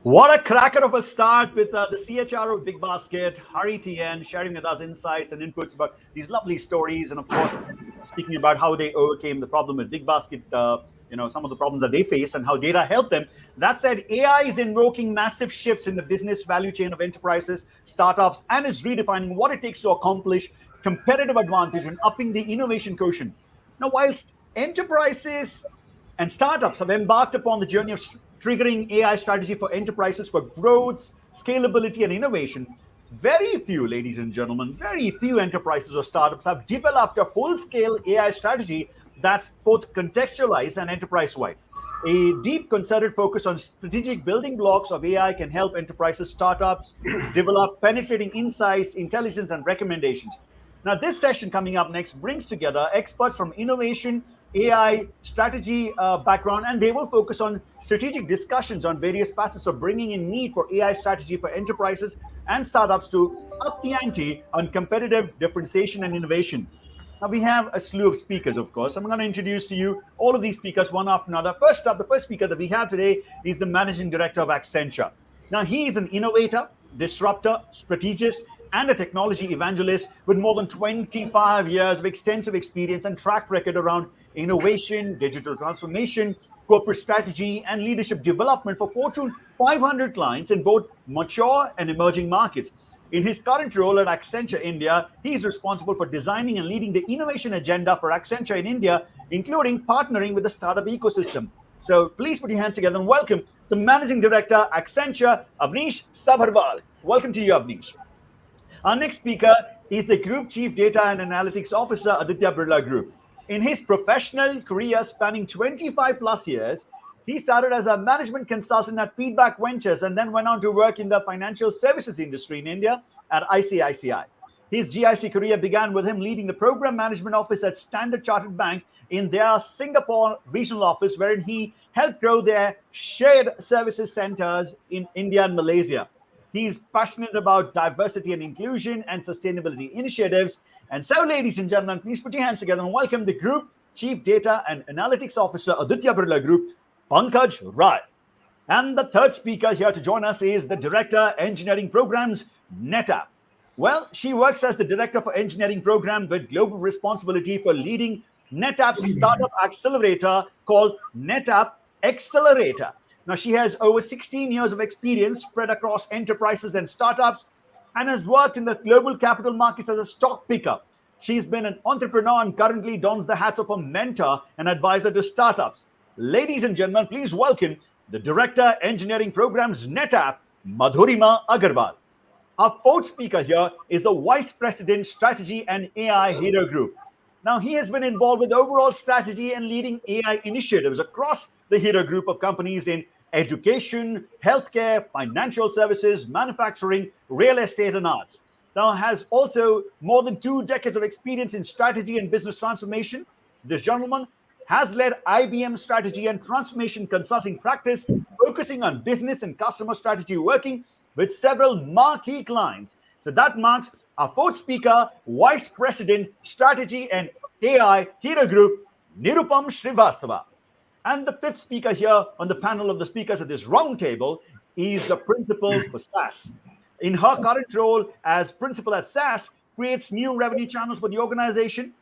What a cracker of a start with the CHRO of Big Basket, Hari TN, sharing with us insights and inputs about these lovely stories, and of course, speaking about how they overcame the problem with Big Basket, some of the problems that they face and how data helped them. That said, AI is invoking massive shifts in the business value chain of enterprises, startups, and is redefining what it takes to accomplish competitive advantage and upping the innovation quotient. Now, whilst enterprises and startups have embarked upon the journey of triggering AI strategy for enterprises for growth, scalability, and innovation. Very few, ladies and gentlemen, very few enterprises or startups have developed a full scale AI strategy that's both contextualized and enterprise wide. A deep concerted focus on strategic building blocks of AI can help enterprises, startups develop penetrating insights, intelligence, and recommendations. Now, this session coming up next brings together experts from innovation, AI, strategy background, and they will focus on strategic discussions on various facets of bringing in need for AI strategy for enterprises and startups to up the ante on competitive differentiation and innovation. Now, we have a slew of speakers, of course. I'm going to introduce to you all of these speakers one after another. First up, the first speaker that we have today is the managing director of Accenture. Now, he is an innovator, disruptor, strategist, and a technology evangelist with more than 25 years of extensive experience and track record around innovation, digital transformation, corporate strategy, and leadership development for Fortune 500 clients in both mature and emerging markets. In his current role at Accenture India, he is responsible for designing and leading the innovation agenda for Accenture in India, including partnering with the startup ecosystem. So please put your hands together and welcome the Managing Director, Accenture, Avnish Sabharwal. Welcome to you, Avnish. Our next speaker is the Group Chief Data and Analytics Officer, Aditya Birla Group. In his professional career spanning 25 plus years, he started as a management consultant at Feedback Ventures and then went on to work in the financial services industry in India at ICICI. His GIC career began with him leading the program management office at Standard Chartered Bank in their Singapore regional office, wherein he helped grow their shared services centers in India and Malaysia. He's passionate about diversity and inclusion and sustainability initiatives. And so, ladies and gentlemen, please put your hands together and welcome the Group Chief Data and Analytics Officer, Aditya Birla Group, Pankaj Rai. And the third speaker here to join us is the Director, Engineering Programs, NetApp. Well, she works as the Director for Engineering Program with global responsibility for leading NetApp's startup accelerator called NetApp Accelerator. Now, she has over 16 years of experience spread across enterprises and startups and has worked in the global capital markets as a stock picker. She's been an entrepreneur and currently dons the hats of a mentor and advisor to startups. Ladies and gentlemen, please welcome the Director, Engineering Programs, NetApp, Madhurima Agarwal. Our fourth speaker here is the Vice President, Strategy and AI Hero Group. Now, he has been involved with overall strategy and leading AI initiatives across the Hero Group of companies in education, healthcare, financial services, manufacturing, real estate, and arts. Now, has also more than 2 decades of experience in strategy and business transformation. This gentleman has led IBM strategy and transformation consulting practice, focusing on business and customer strategy, working with several marquee clients. So that marks our fourth speaker, Vice President, Strategy and AI Hero Group, Nirupam Srivastava. And the fifth speaker here on the panel of the speakers at this roundtable is the principal for SAS. In her current role as principal at SAS, creates new revenue channels for the organization.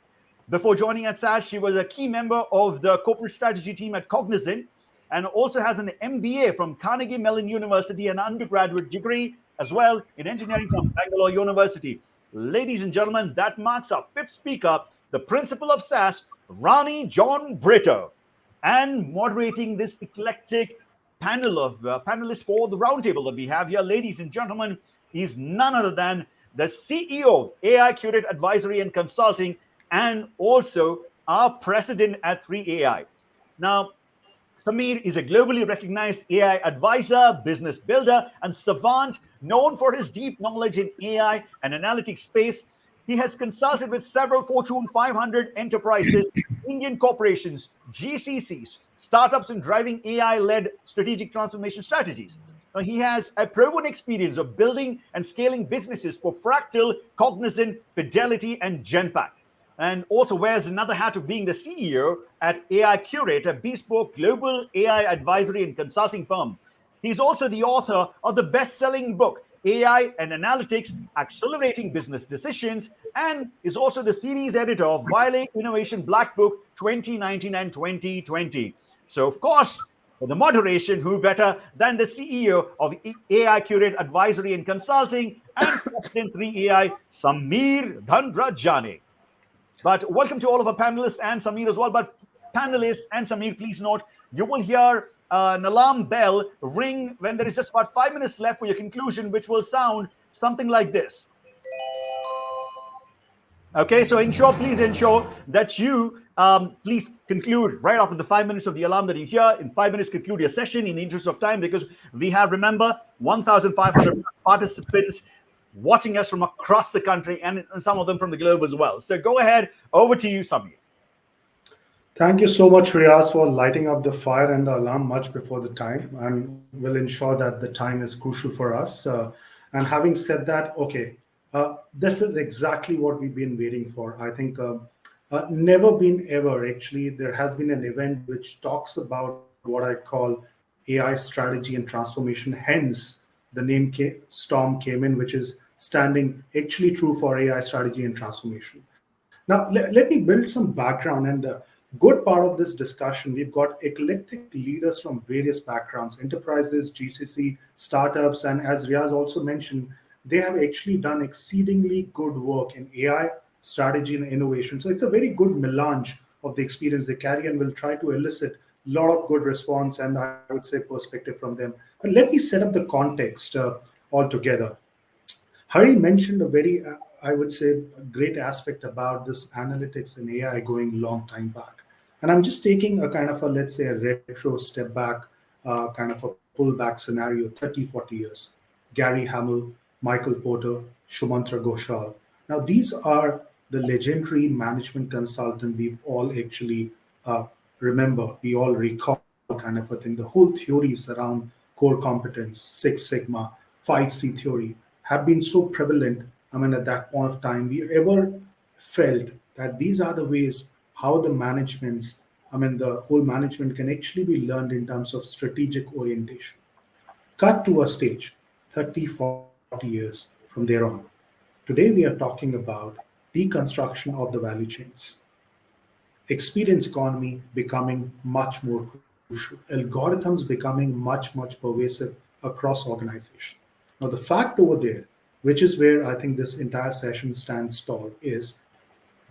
Before joining at SAS, she was a key member of the corporate strategy team at Cognizant and also has an MBA from Carnegie Mellon University and undergraduate degree as well in engineering from Bangalore University. Ladies and gentlemen, that marks our fifth speaker, the principal of SAS, Rani John Brito. And moderating this eclectic panel of panelists for the roundtable that we have here, ladies and gentlemen, is none other than the CEO of AI Curate Advisory and Consulting and also our president at 3AI. Now, Samir is a globally recognized AI advisor, business builder, and savant known for his deep knowledge in AI and analytics space. He has consulted with several Fortune 500 enterprises, Indian corporations, GCCs, startups in driving AI-led strategic transformation strategies. Now, he has a proven experience of building and scaling businesses for Fractal, Cognizant, Fidelity, and Genpact, and also wears another hat of being the CEO at AI Curate, a bespoke global AI advisory and consulting firm. He's also the author of the best selling book, AI and Analytics Accelerating Business Decisions, and is also the series editor of Violate Innovation Black Book 2019 and 2020. So, of course, for the moderation, who better than the CEO of AI Curate Advisory and Consulting and President 3AI, Samir Dhandrajani. But welcome to all of our panelists and Samir as well. But panelists and Samir, please note you will hear an alarm bell ring when there is just about 5 minutes left for your conclusion, which will sound something like this. Okay, so please ensure that you please conclude right after the 5 minutes of the alarm that you hear. In 5 minutes, conclude your session in the interest of time, because we have, remember, 1,500 participants watching us from across the country and some of them from the globe as well. So go ahead, over to you, Samir. Thank you so much, Riaz, for lighting up the fire and the alarm much before the time, and will ensure that the time is crucial for us. And having said that, okay, this is exactly what we've been waiting for. I think never been ever, actually, there has been an event which talks about what I call AI strategy and transformation. Hence, the name Storm came in, which is standing actually true for AI strategy and transformation. Now, let me build some background and good part of this discussion. We've got eclectic leaders from various backgrounds, enterprises, GCC, startups, and as Riaz also mentioned, they have actually done exceedingly good work in AI strategy and innovation. So it's a very good melange of the experience they carry, and will try to elicit a lot of good response and I would say perspective from them. But let me set up the context altogether. Hari mentioned a very, I would say, great aspect about this analytics and AI going long time back. And I'm just taking a kind of a, let's say, a retro step back, kind of a pullback scenario, 30, 40 years. Gary Hamel, Michael Porter, Shumantra Ghoshal. Now, these are the legendary management consultant we've all actually remember, we all recall kind of a thing. The whole theories around core competence, Six Sigma, 5C theory, have been so prevalent. I mean, at that point of time, we ever felt that these are the ways how the managements, I mean, the whole management can actually be learned in terms of strategic orientation. Cut to a stage, 30, 40 years from there on. Today, we are talking about deconstruction of the value chains, experience economy becoming much more crucial, algorithms becoming much pervasive across organizations. Now, the fact over there, which is where I think this entire session stands tall, is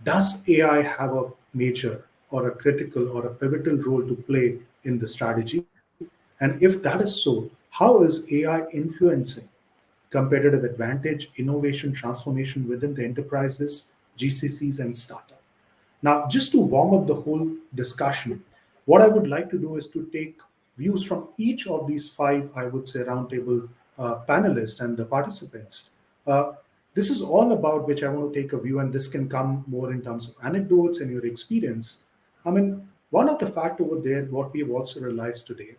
does AI have a major or a critical or a pivotal role to play in the strategy? And if that is so, how is AI influencing competitive advantage, innovation, transformation within the enterprises, GCCs, and startup? Now, just to warm up the whole discussion, what I would like to do is to take views from each of these five, I would say, roundtable panelists and the participants. Uh, this is all about which I want to take a view, and this can come more in terms of anecdotes and your experience. I mean, one of the fact over there, what we've also realized today,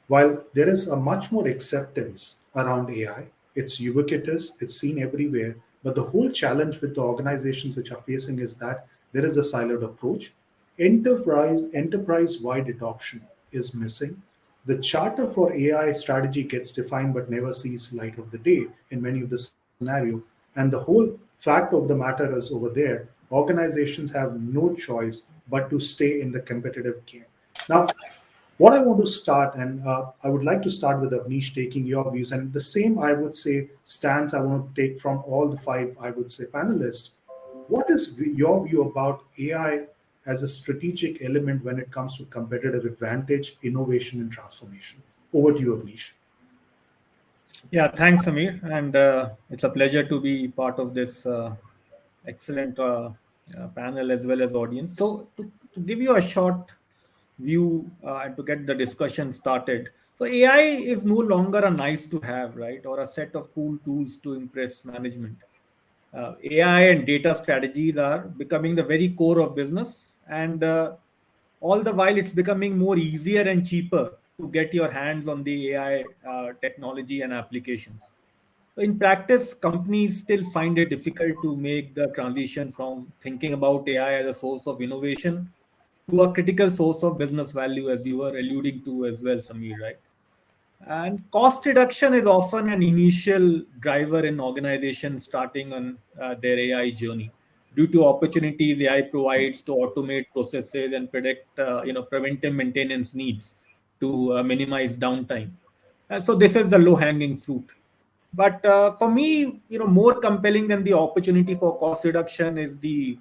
while there is a much more acceptance around AI, it's ubiquitous, it's seen everywhere, but the whole challenge with the organizations which are facing is that there is a siloed approach. Enterprise-wide adoption is missing. The charter for AI strategy gets defined but never sees light of the day in many of the scenario. And the whole fact of the matter is over there, organizations have no choice but to stay in the competitive game. Now, what I want to start, and I would like to start with Avnish taking your views, and the same I would say stance I want to take from all the five, I would say, panelists. What is your view about AI as a strategic element when it comes to competitive advantage, innovation, and transformation? Over to you, Avnish. Yeah, thanks, Samir. And it's a pleasure to be part of this excellent panel as well as audience. So, to give you a short view and to get the discussion started. So, AI is no longer a nice to have, right, or a set of cool tools to impress management. AI and data strategies are becoming the very core of business, and all the while it's becoming more easier and cheaper to get your hands on the AI technology and applications. So in practice, companies still find it difficult to make the transition from thinking about AI as a source of innovation to a critical source of business value, as you were alluding to as well, Samir, right? And cost reduction is often an initial driver in organizations starting on their AI journey. Due to opportunities AI provides to automate processes and predict, preventive maintenance needs to minimize downtime. So this is the low-hanging fruit. But for me, more compelling than the opportunity for cost reduction is the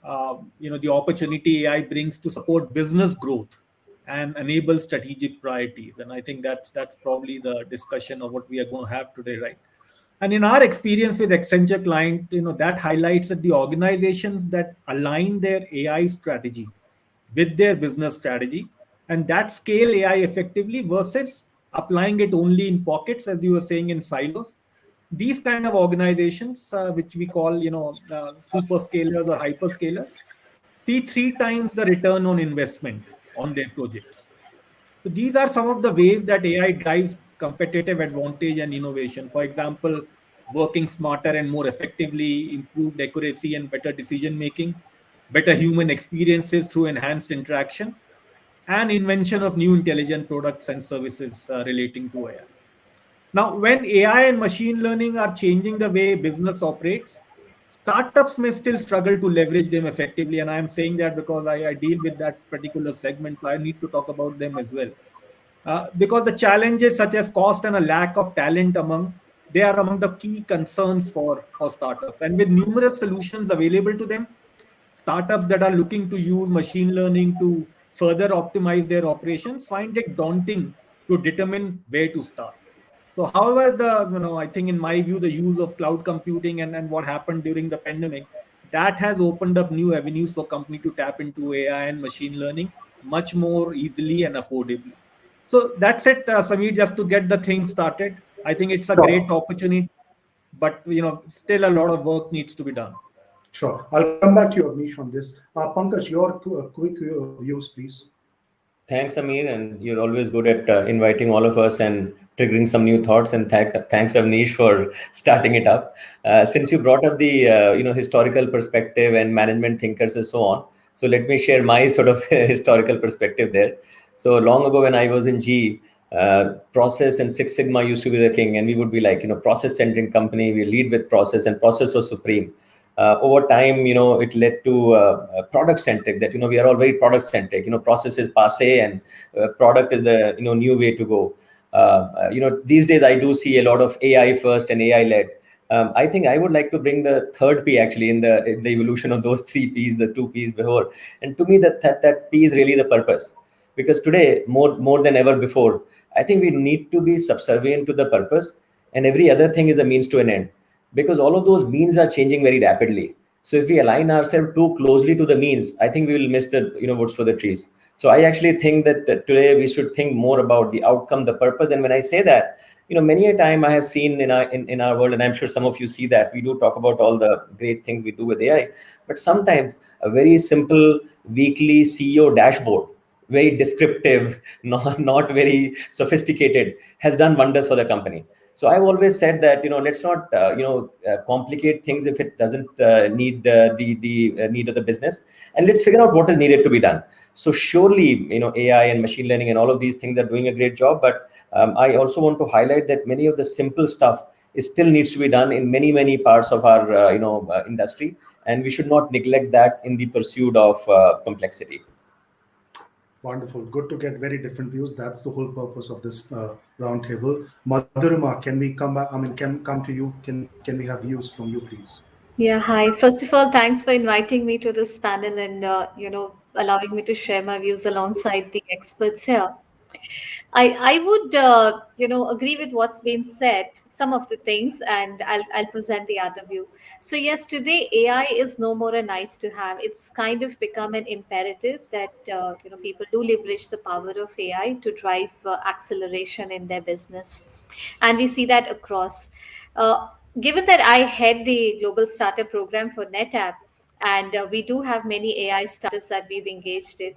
opportunity AI brings to support business growth and enable strategic priorities. And I think that's probably the discussion of what we are going to have today, right? And in our experience with Accenture client, that highlights that the organizations that align their AI strategy with their business strategy and that scale AI effectively versus applying it only in pockets, as you were saying, in silos. These kind of organizations, which we call, super scalers or hyperscalers, see 3 times the return on investment on their projects. So these are some of the ways that AI drives competitive advantage and innovation. For example, working smarter and more effectively, improved accuracy and better decision making, better human experiences through enhanced interaction, and invention of new intelligent products and services relating to AI. Now, when AI and machine learning are changing the way business operates, startups may still struggle to leverage them effectively. And I am saying that because I deal with that particular segment, so I need to talk about them as well. Because the challenges such as cost and a lack of talent they are among the key concerns for startups. And with numerous solutions available to them, startups that are looking to use machine learning to further optimize their operations find it daunting to determine where to start. So, however, I think in my view, the use of cloud computing and what happened during the pandemic, that has opened up new avenues for company to tap into AI and machine learning much more easily and affordably. So that's it, Samir. Just to get the thing started, I think it's a great Sure. opportunity, but still a lot of work needs to be done. Sure. I'll come back to you, Avnish, on this. Pankaj, your quick views, please. Thanks, Amir, and you're always good at inviting all of us and triggering some new thoughts. And thanks, Avnish, for starting it up. Since you brought up the historical perspective and management thinkers and so on, so let me share my sort of historical perspective there. So long ago, when I was in G, process and Six Sigma used to be the king, and we would be like, process-centric company. We lead with process, and process was supreme. Over time, it led to product centric, that we are all very product centric. Process is passe, and product is the new way to go. These days I do see a lot of AI first and AI led. I think I would like to bring the third P actually in the evolution of those three P's, the two P's before. And to me, that P is really the purpose, because today more than ever before, I think we need to be subservient to the purpose, and every other thing is a means to an end, because all of those means are changing very rapidly. So if we align ourselves too closely to the means, I think we will miss the woods for the trees. So I actually think that today we should think more about the outcome, the purpose. And when I say that, many a time I have seen in our world, and I'm sure some of you see that we do talk about all the great things we do with AI, but sometimes a very simple weekly CEO dashboard, very descriptive, not very sophisticated, has done wonders for the company. So I've always said that let's not complicate things if it doesn't need the need of the business, and let's figure out what is needed to be done. So surely AI and machine learning and all of these things are doing a great job, but I also want to highlight that many of the simple stuff is still needs to be done in many parts of our industry, and we should not neglect that in the pursuit of complexity. Wonderful. Good to get very different views. That's the whole purpose of this roundtable. Madhurima, can we come back? I mean, can come to you? Can we have views from you, please? Yeah, hi. First of all, thanks for inviting me to this panel and allowing me to share my views alongside the experts here. I would agree with what's been said, some of the things, and I'll present the other view. So yes, today AI is no more a nice to have. It's kind of become an imperative that people do leverage the power of AI to drive acceleration in their business, and we see that across. Uh, Given that I head the global startup program for NetApp, and we do have many AI startups that we've engaged in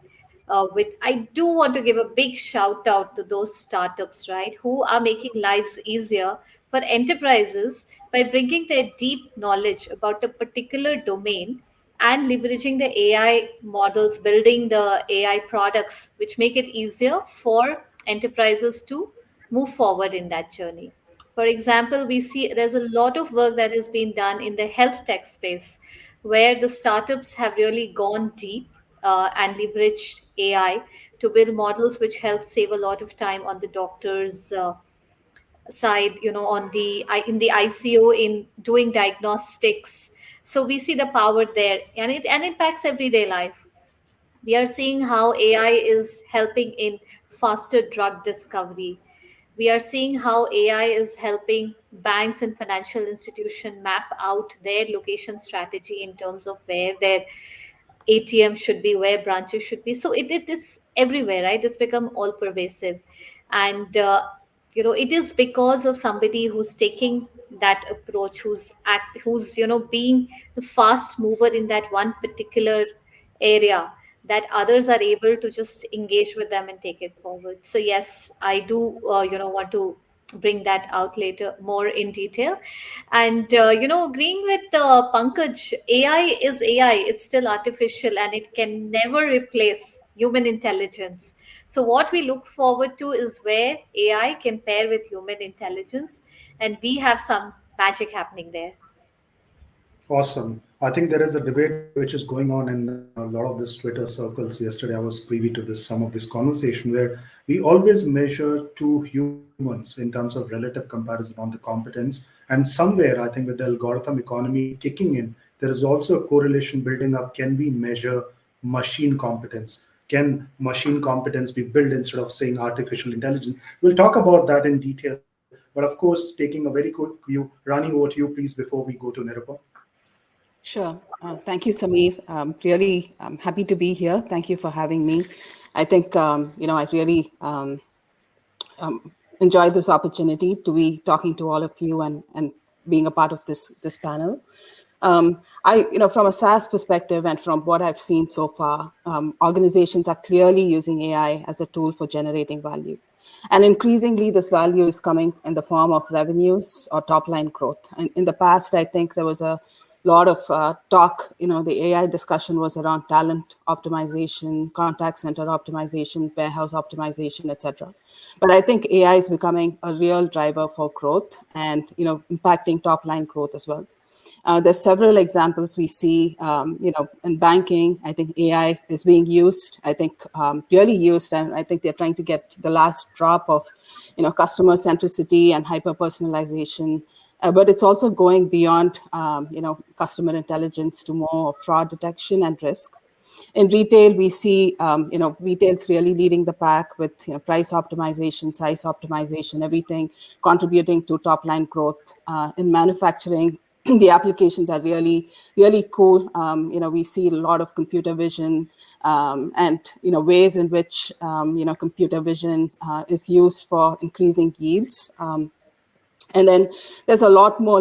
with, I do want to give a big shout out to those startups, right, who are making lives easier for enterprises by bringing their deep knowledge about a particular domain and leveraging the AI models, building the AI products which make it easier for enterprises to move forward in that journey. For example, we see there's a lot of work that has been done in the health tech space where the startups have really gone deep and leveraged AI to build models which help save a lot of time on the doctor's side, on the in the ICO in doing diagnostics. So we see the power there, and it impacts everyday life. We are seeing how AI is helping in faster drug discovery. We are seeing how AI is helping banks and financial institutions map out their location strategy in terms of where their ATM should be, where branches should be. So it is everywhere, right? It's become all pervasive. And, it is because of somebody who's taking that approach, who's, being the fast mover in that one particular area, that others are able to just engage with them and take it forward. So yes, I do, want to bring that out later more in detail. And agreeing with Pankaj, AI is AI. It's still artificial, and it can never replace human intelligence. So what we look forward to is where AI can pair with human intelligence, and we have some magic happening there. Awesome. I think there is a debate which is going on in a lot of this Twitter circles. Yesterday, I was privy to this some of this conversation where we always measure two humans in terms of relative comparison on the competence. And somewhere, I think with the algorithm economy kicking in, there is also a correlation building up. Can we measure machine competence? Can machine competence be built instead of saying artificial intelligence? We'll talk about that in detail. But of course, taking a very quick view, Rani, over to you, please, before we go to Nirupa. Sure. Thank you, Sameer. Really happy to be here. Thank you for having me. I think, I really enjoyed this opportunity to be talking to all of you and being a part of this panel. From a SaaS perspective and from what I've seen so far, organizations are clearly using AI as a tool for generating value. And increasingly, this value is coming in the form of revenues or top line growth. And in the past, I think there was a lot of talk, the AI discussion was around talent optimization, contact center optimization, warehouse optimization, etc. But I think AI is becoming a real driver for growth and, impacting top line growth as well. There's several examples we see, in banking. I think AI is being used, I think really used, and I think they're trying to get the last drop of, customer centricity and hyper personalization. But it's also going beyond, customer intelligence to more fraud detection and risk. In retail, we see, retail's really leading the pack with price optimization, size optimization, everything contributing to top line growth. In manufacturing, the applications are really, really cool. We see a lot of computer vision and, ways in which, computer vision is used for increasing yields. And then there's a lot more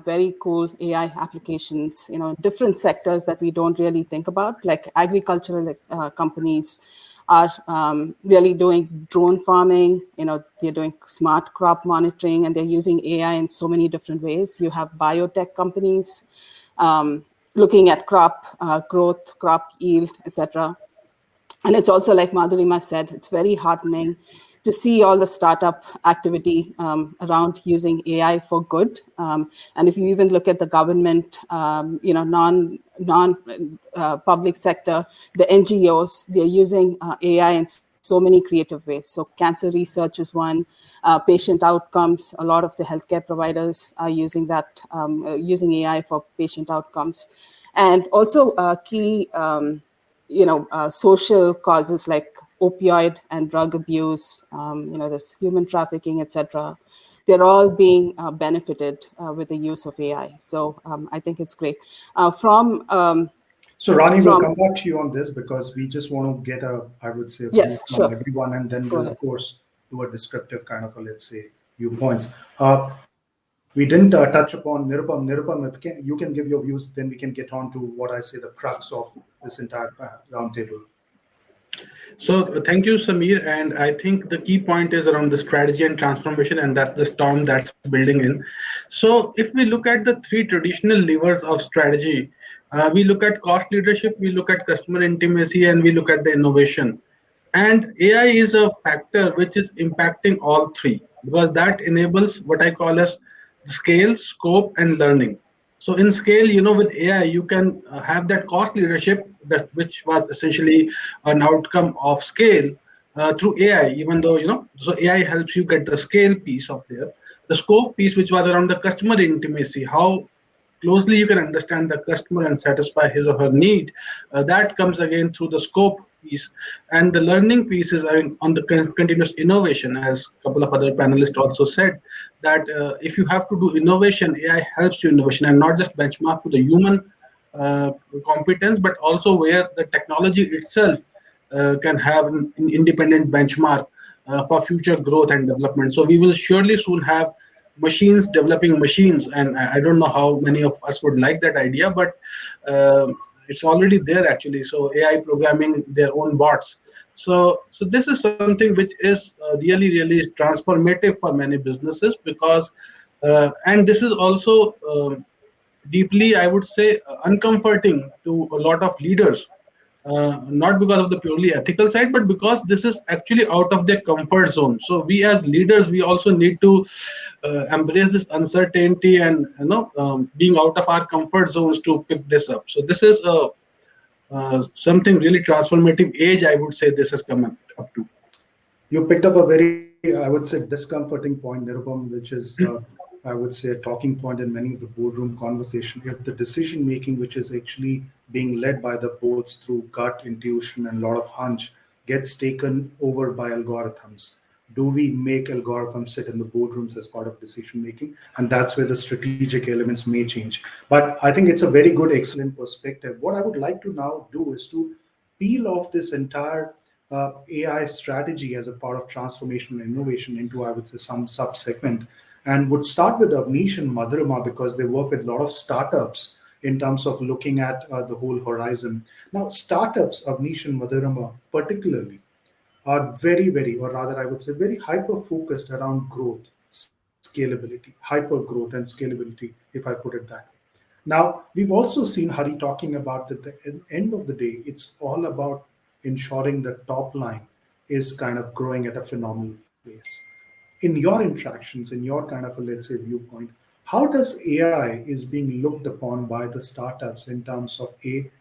very cool AI applications, different sectors that we don't really think about, like agricultural companies are really doing drone farming, they're doing smart crop monitoring, and they're using AI in so many different ways. You have biotech companies looking at crop growth, crop yield, etc. And it's also, like Madhurima said, it's very heartening to see all the startup activity around using AI for good. And if you even look at the government, non-public sector, the NGOs, they're using AI in so many creative ways. So cancer research is one, patient outcomes. A lot of the healthcare providers are using that, using AI for patient outcomes. And also key social causes like opioid and drug abuse, there's human trafficking, etc. They're all being benefited with the use of AI. So I think it's great. So Rani, we'll come back to you on this because we just want to get I would say, view from everyone, and then we'll, of course, do a descriptive kind of let's say, viewpoints. We didn't touch upon Nirupam. Nirupam, if you can give your views, then we can get on to what I say the crux of this entire roundtable. So thank you, Sameer. And I think the key point is around the strategy and transformation, and that's the storm that's building in. So if we look at the three traditional levers of strategy, we look at cost leadership, we look at customer intimacy, and we look at the innovation. And AI is a factor which is impacting all three, because that enables what I call as scale, scope, and learning. So in scale, with AI, you can have that cost leadership, which was essentially an outcome of scale through AI, even though, so AI helps you get the scale piece of there. The scope piece, which was around the customer intimacy, how closely you can understand the customer and satisfy his or her need, that comes again through the scope piece. And the learning piece is on the continuous innovation, as a couple of other panelists also said, that if you have to do innovation, AI helps you innovation, and not just benchmark to the human uh, competence, but also where the technology itself can have an independent benchmark for future growth and development. So we will surely soon have machines developing machines, and I don't know how many of us would like that idea, but it's already there actually. So AI programming their own bots. So this is something which is really transformative for many businesses, because and this is also deeply, I would say, uncomforting to a lot of leaders, not because of the purely ethical side, but because this is actually out of their comfort zone. So we as leaders, we also need to embrace this uncertainty, and being out of our comfort zones to pick this up. So this is something really transformative age, I would say, this has come up to. You picked up a very, I would say, discomforting point, Nirupam, which is, I would say, a talking point in many of the boardroom conversation. If the decision making, which is actually being led by the boards through gut, intuition, and a lot of hunch, gets taken over by algorithms, do we make algorithms sit in the boardrooms as part of decision making? And that's where the strategic elements may change. But I think it's a very good, excellent perspective. What I would like to now do is to peel off this entire AI strategy as a part of transformational innovation into, I would say, some sub-segment, and would start with Avnish and Madhurima because they work with a lot of startups in terms of looking at the whole horizon. Now, startups, Avnish and Madhurima particularly, are very, very, or rather, I would say, very hyper focused around growth, scalability, hyper growth, and scalability, if I put it that way. Now, we've also seen Hari talking about that at the end of the day, it's all about ensuring the top line is kind of growing at a phenomenal pace. In your interactions, in your kind of a, let's say, viewpoint, how does AI is being looked upon by the startups in terms of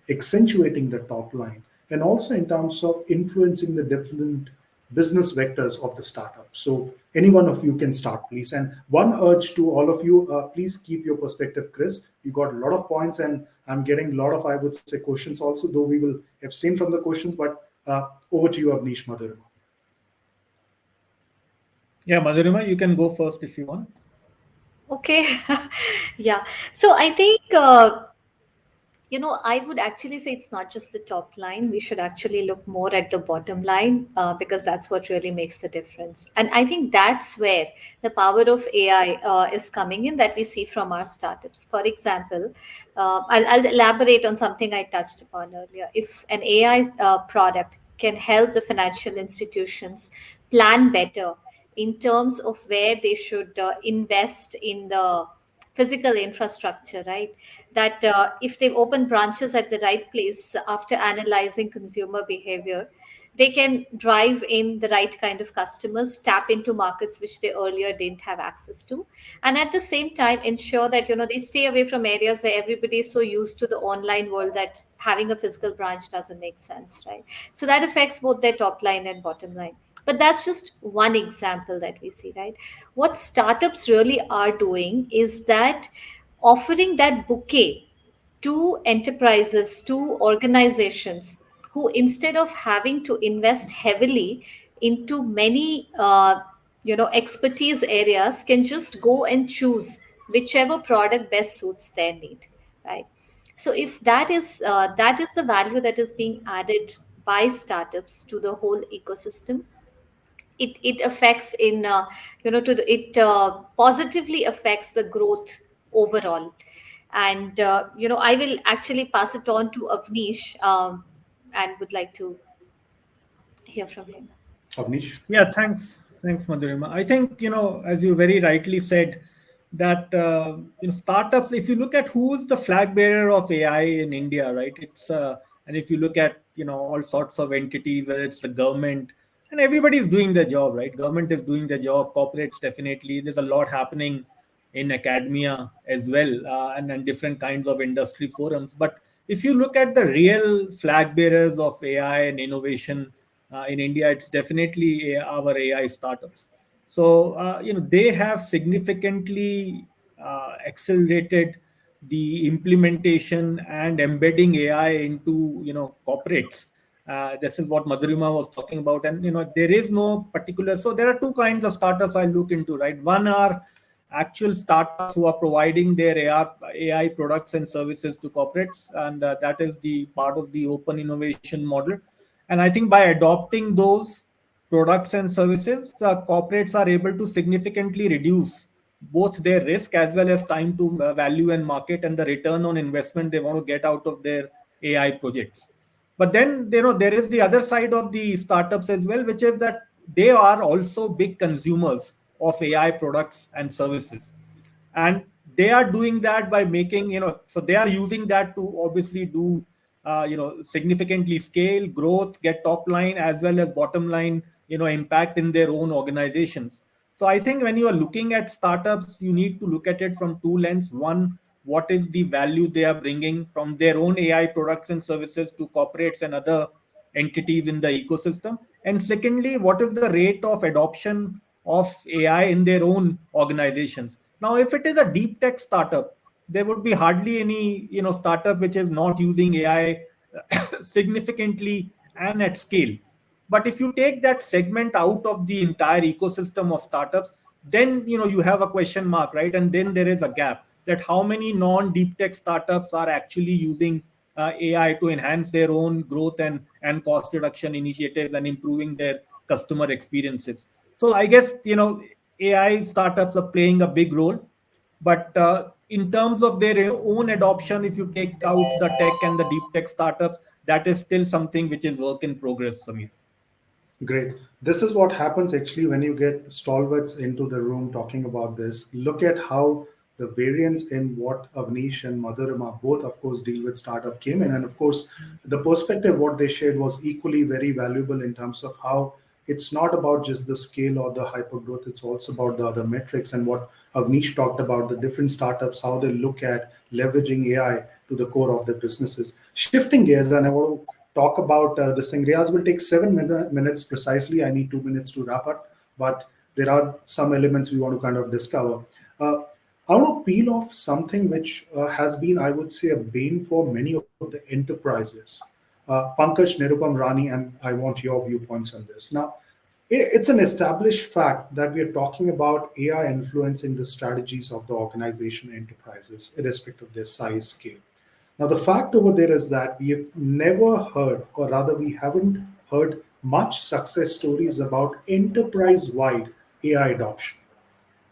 accentuating the top line, and also in terms of influencing the different business vectors of the startup? So any one of you can start, please. And one urge to all of you, please keep your perspective, Chris. You got a lot of points, and I'm getting a lot of, I would say, questions also, though we will abstain from the questions. But over to you, Avnish, Madhurima. Yeah, Madhurima, you can go first if you want. Okay. Yeah. So I think, I would actually say it's not just the top line. We should actually look more at the bottom line, because that's what really makes the difference. And I think that's where the power of AI is coming in, that we see from our startups. For example, I'll elaborate on something I touched upon earlier. If an AI product can help the financial institutions plan better in terms of where they should invest in the physical infrastructure, right? That if they open branches at the right place after analyzing consumer behavior, they can drive in the right kind of customers, tap into markets which they earlier didn't have access to, and at the same time ensure that they stay away from areas where everybody is so used to the online world that having a physical branch doesn't make sense, right? So that affects both their top line and bottom line. But that's just one example that we see, right? What startups really are doing is that offering that bouquet to enterprises, to organizations who, instead of having to invest heavily into many, expertise areas, can just go and choose whichever product best suits their need, right? So if that is the value that is being added by startups to the whole ecosystem, it affects in to the, it positively affects the growth overall. And I will actually pass it on to Avnish, and would like to hear from him. Avnish? Yeah, thanks, Madhurima. I think as you very rightly said, that startups. If you look at who's the flag bearer of AI in India, right? It's And if you look at all sorts of entities, whether it's the government, and everybody's doing their job, right? Government is doing their job, corporates definitely. There's a lot happening in academia as well, and different kinds of industry forums. But if you look at the real flag bearers of AI and innovation in India, it's definitely our AI startups. So they have significantly accelerated the implementation and embedding AI into corporates. This is what Madhurima was talking about, and there is no particular. So there are two kinds of startups I look into, right? One are actual startups who are providing their AI products and services to corporates, and that is the part of the open innovation model. And I think by adopting those products and services, the corporates are able to significantly reduce both their risk as well as time to value and market, and the return on investment they want to get out of their AI projects. But then there is the other side of the startups as well, which is that they are also big consumers of AI products and services, and they are doing that by making so they are using that to obviously do significantly scale growth, get top line as well as bottom line impact in their own organizations. So I think when you are looking at startups, you need to look at it from two lenses. One, what is the value they are bringing from their own AI products and services to corporates and other entities in the ecosystem? And secondly, what is the rate of adoption of AI in their own organizations? Now, if it is a deep tech startup, there would be hardly any startup which is not using AI significantly and at scale. But if you take that segment out of the entire ecosystem of startups, then you have a question mark, right? And then there is a gap, that how many non deep tech startups are actually using AI to enhance their own growth and cost reduction initiatives and improving their customer experiences. So I guess AI startups are playing a big role, but in terms of their own adoption, if you take out the tech and the deep tech startups, that is still something which is work in progress, Samir. Great. This is what happens actually when you get stalwarts into the room talking about this. Look at how the variance in what Avnish and Madhurima both, of course, deal with startup came in. And of course, the perspective what they shared was equally very valuable in terms of how it's not about just the scale or the hyper growth, it's also about the other metrics. And what Avnish talked about, the different startups, how they look at leveraging AI to the core of their businesses. Shifting gears, and I want to talk about this thing. Riaz will take 7 minutes precisely. I need 2 minutes to wrap up, but there are some elements we want to kind of discover. Uh, I want to peel off something which has been, I would say, a bane for many of the enterprises. Pankaj, Nirupam, Rani, and I want your viewpoints on this. Now, it's an established fact that we are talking about AI influencing the strategies of the organization enterprises, irrespective of their size, scale. Now, the fact over there is that we have never heard, or rather, we haven't heard much success stories about enterprise wide AI adoption.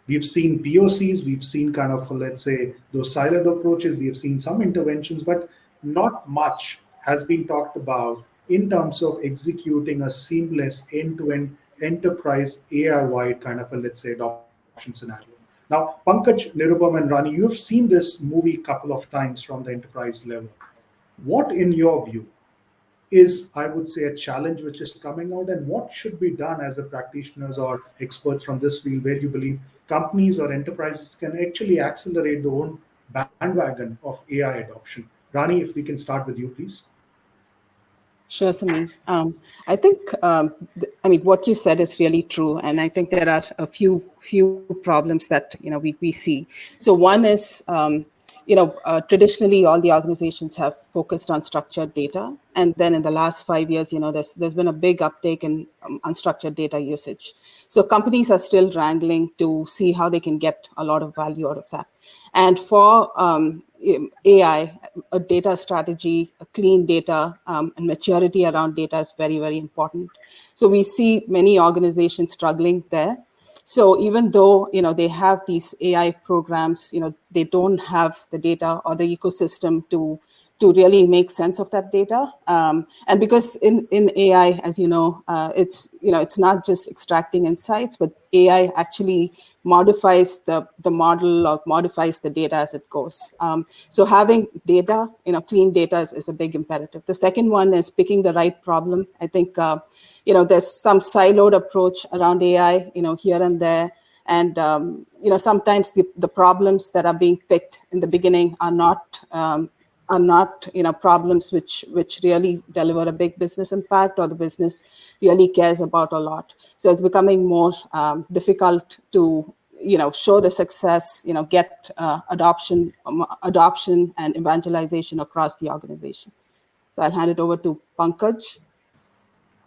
We've seen POCs, we've seen kind of, let's say, those siloed approaches, we have seen some interventions, but not much has been talked about in terms of executing a seamless end to end enterprise AI wide kind of a, let's say, adoption scenario. Now, Pankaj, Nirupam, and Rani, you've seen this movie a couple of times from the enterprise level. What, in your view, is, I would say, a challenge which is coming out, and what should be done as a practitioners or experts from this field where you believe companies or enterprises can actually accelerate their own bandwagon of AI adoption? Rani, if we can start with you, please. Sure, Sameer. I think, what you said is really true, and I think there are a few problems that we see. So one is, traditionally all the organizations have focused on structured data, and then in the last 5 years, there's been a big uptake in unstructured data usage. So companies are still wrangling to see how they can get a lot of value out of that. And for AI, a data strategy, a clean data, and maturity around data is very, very important. So we see many organizations struggling there. So even though they have these AI programs, they don't have the data or the ecosystem to to really make sense of that data. And because in AI, as you know, it's not just extracting insights, but AI actually modifies the model or modifies the data as it goes. So having data, clean data is a big imperative. The second one is picking the right problem. I think, there's some siloed approach around AI, here and there. And, sometimes the problems that are being picked in the beginning are not problems which really deliver a big business impact or the business really cares about a lot. So it's becoming more difficult to show the success, get adoption and evangelization across the organization. So I'll hand it over to Pankaj.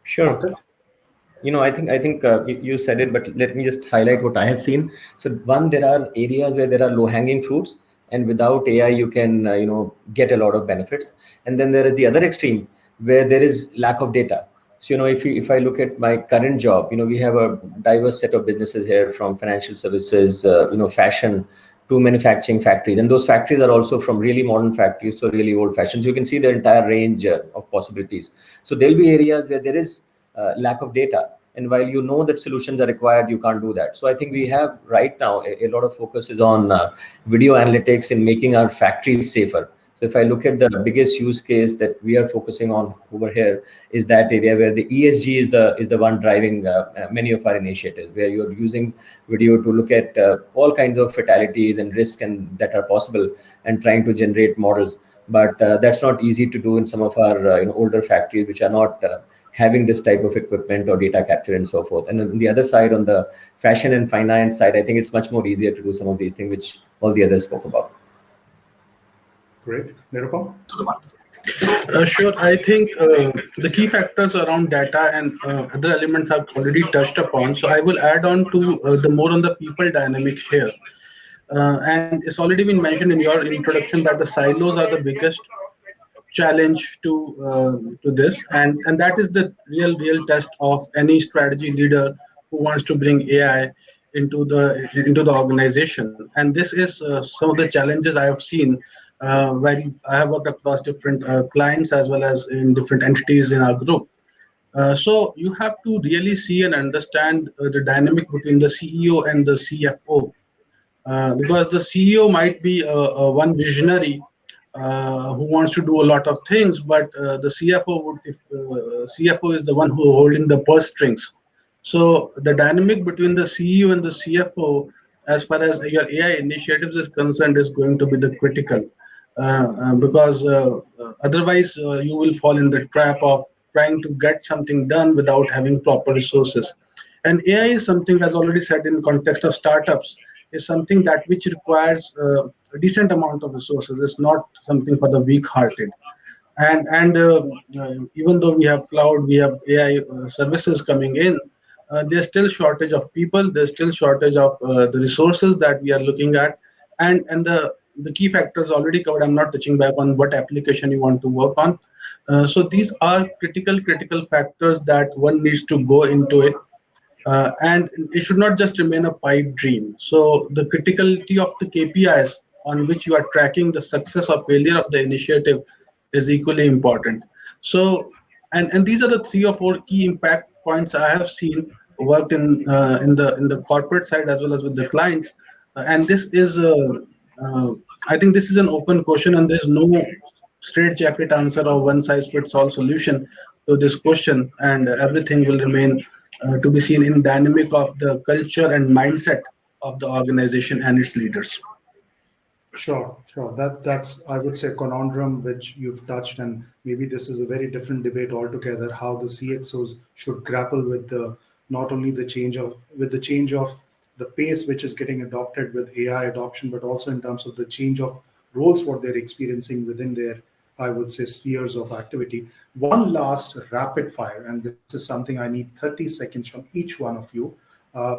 Sure. Pankaj? I think you said it, but let me just highlight what I have seen. So one, there are areas where there are low hanging fruits, and without AI you can get a lot of benefits. And then there is the other extreme where there is lack of data. So if I look at my current job, we have a diverse set of businesses here, from financial services, fashion, to manufacturing factories, and those factories are also from really modern factories to really old fashioned. So you can see the entire range of possibilities. So there'll be areas where there is lack of data, and while that solutions are required, you can't do that. So I think we have right now a lot of focus is on video analytics in making our factories safer. So if I look at the biggest use case that we are focusing on over here, is that area where the ESG is the one driving many of our initiatives, where you're using video to look at all kinds of fatalities and risk and that are possible, and trying to generate models. But that's not easy to do in some of our older factories, which are not having this type of equipment or data capture and so forth. And on the other side, on the fashion and finance side, I think it's much more easier to do some of these things which all the others spoke about. Great. Nirupam? Sure. I think the key factors around data and other elements I've already touched upon. So I will add on to the more on the people dynamic here. And it's already been mentioned in your introduction that the silos are the biggest challenge to this, and that is the real test of any strategy leader who wants to bring AI into the organization. And this is some of the challenges I have seen while I have worked across different clients as well as in different entities in our group. So you have to really see and understand the dynamic between the CEO and the CFO, because the CEO might be one visionary who wants to do a lot of things, but the CFO would, if CFO is the one who holding the purse strings. So the dynamic between the CEO and the CFO, as far as your AI initiatives is concerned, is going to be the critical, because otherwise you will fall in the trap of trying to get something done without having proper resources. And AI is something, as already said in context of startups, is something that which requires a decent amount of resources. It's not something for the weak-hearted. And even though we have cloud, we have AI services coming in, there's still shortage of people. There's still shortage of the resources that we are looking at, and the key factors already covered. I'm not touching back on what application you want to work on. So these are critical factors that one needs to go into it, and it should not just remain a pipe dream. So the criticality of the KPIs on which you are tracking the success or failure of the initiative is equally important. So, and these are the 3 or 4 key impact points I have seen worked in the corporate side as well as with the clients. And this is uh, I think this is an open question, and there's no straight jacket answer or one size fits all solution to this question, and everything will remain to be seen in dynamic of the culture and mindset of the organization and its leaders. Sure, sure. That's I would say conundrum which you've touched, and maybe this is a very different debate altogether. How the CXOs should grapple with the not only the change of the pace which is getting adopted with AI adoption, but also in terms of the change of roles what they're experiencing within their, I would say, spheres of activity. One last rapid fire, and this is something I need 30 seconds from each one of you. Uh,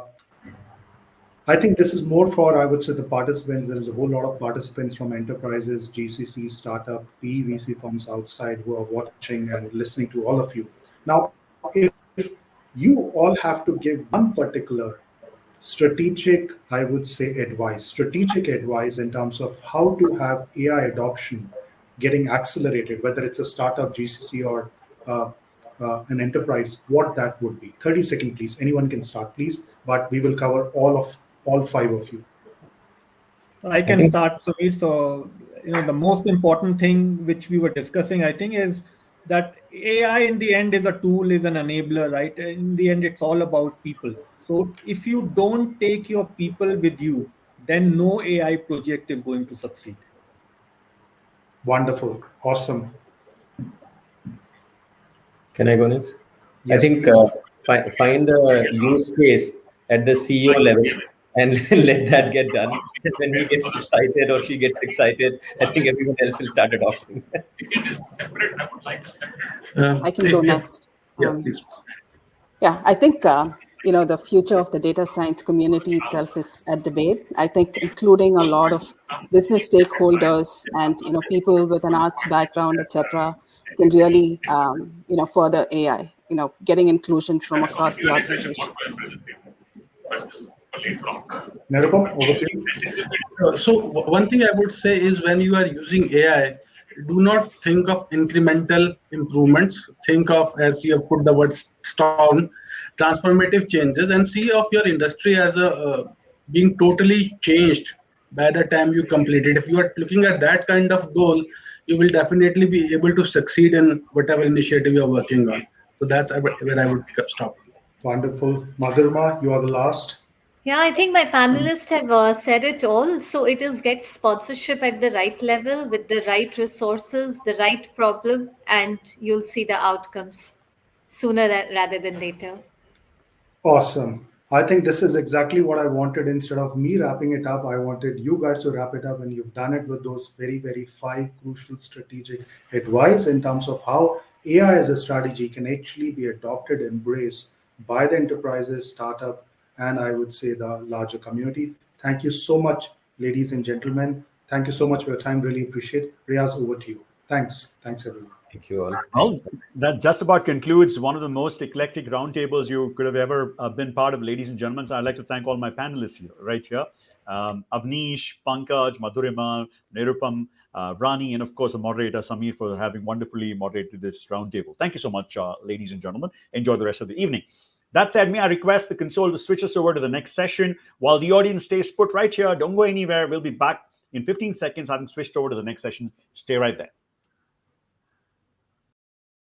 I think this is more for, I would say, the participants. There is a whole lot of participants from enterprises, GCC, startup, PVC firms outside who are watching and listening to all of you. Now, if you all have to give one particular strategic, I would say, strategic advice in terms of how to have AI adoption getting accelerated, whether it's a startup, GCC, or uh, an enterprise, what that would be. 30-second, please. Anyone can start, please. But we will cover all five of you. I I can think start, Samir. So, the most important thing which we were discussing, I think, is that AI in the end is a tool, is an enabler, right? In the end, it's all about people. So, if you don't take your people with you, then no AI project is going to succeed. Wonderful. Awesome. can I go next? I Yes, think please. find a use case at the CEO level and let that get done. And when he gets excited or she gets excited, I think everyone else will start adopting. I can go next. Yeah, please. Yeah, I think the future of the data science community itself is at debate. I think including a lot of business stakeholders and people with an arts background, etc., can really further AI. Getting inclusion from across the organization. Nirupam, over to you. One thing I would say is when you are using AI, do not think of incremental improvements. Think of, as you have put the word strong, transformative changes, and see of your industry as a being totally changed by the time you complete it. If you are looking at that kind of goal, you will definitely be able to succeed in whatever initiative you are working on. So that's where I would stop. Wonderful. Madhurma, you are the last. Yeah, I think my panelists have said it all. So it is get sponsorship at the right level with the right resources, the right problem, and you'll see the outcomes sooner rather than later. Awesome. I think this is exactly what I wanted. Instead of me wrapping it up, I wanted you guys to wrap it up, and you've done it with those very, very five crucial strategic advice in terms of how AI as a strategy can actually be adopted, embraced by the enterprises, startup, and I would say the larger community. Thank you so much, ladies and gentlemen. Thank you so much for your time. Really appreciate it. Riaz, over to you. Thanks. Thanks, everyone. Thank you all. Thanks. Well, that just about concludes one of the most eclectic roundtables you could have ever been part of, ladies and gentlemen. So I'd like to thank all my panelists here, right here. Avnish, Pankaj, Madhurima, Nirupam, Rani, and of course the moderator, Samir, for having wonderfully moderated this roundtable. Thank you so much, ladies and gentlemen. Enjoy the rest of the evening. That said, may I request the console to switch us over to the next session while the audience stays put right here. Don't go anywhere. We'll be back in 15 seconds, having switched over to the next session. Stay right there.